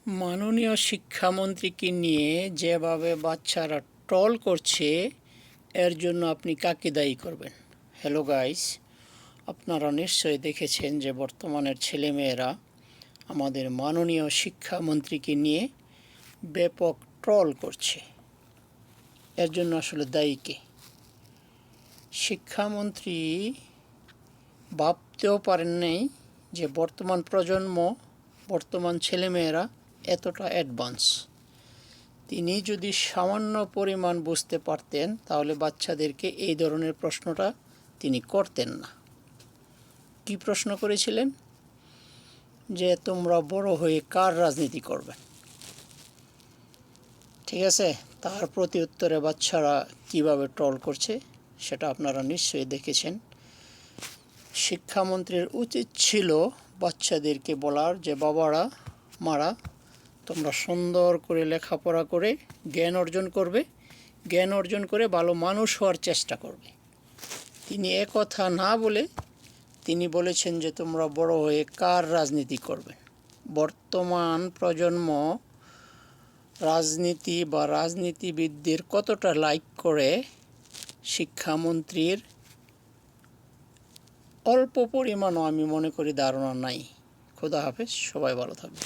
মাননীয় শিক্ষামন্ত্রীকে নিয়ে যেভাবে বাচ্চারা ট্রল করছে, এর জন্য আপনি কাকে দায়ী করবেন? হ্যালো গাইস, আপনারা নিশ্চয়ই দেখেছেন যে বর্তমানের ছেলেমেয়েরা আমাদের মাননীয় শিক্ষামন্ত্রীকে নিয়ে ব্যাপক ট্রল করছে। এর জন্য আসলে দায়ী কে? শিক্ষামন্ত্রী ভাবতেও পারেন নাই যে বর্তমান প্রজন্ম, বর্তমান ছেলেমেয়েরা এতটা অ্যাডভান্স। তিনি যদি সামান্য পরিমাণ বুঝতে পারতেন তাহলে বাচ্চাদেরকে এই ধরনের প্রশ্নটা তিনি করতেন না। কি প্রশ্ন করেছিলেন? যে তোমরা বড় হয়ে কার রাজনীতি করবে? ঠিক আছে, তার প্রতি উত্তরে বাচ্চারা কিভাবে ট্রল করছে সেটা আপনারা নিশ্চয়ই দেখেছেন। শিক্ষামন্ত্রীর উচিত ছিল বাচ্চাদেরকে বলার যে বাবারা, মারা, তোমরা সুন্দর করে লেখাপড়া করে জ্ঞান অর্জন করবে, জ্ঞান অর্জন করে ভালো মানুষ হওয়ার চেষ্টা করবে। তিনি একথা না বলে তিনি বলেছেন যে তোমরা বড় হয়ে কার রাজনীতি করবে। বর্তমান প্রজন্ম রাজনীতি বা রাজনীতিবিদদের কতটা লাইক করে শিক্ষামন্ত্রীর অল্প পরিমাণও আমি মনে করি ধারণা নাই। খোদা হাফেজ, সবাই ভালো থাকবে।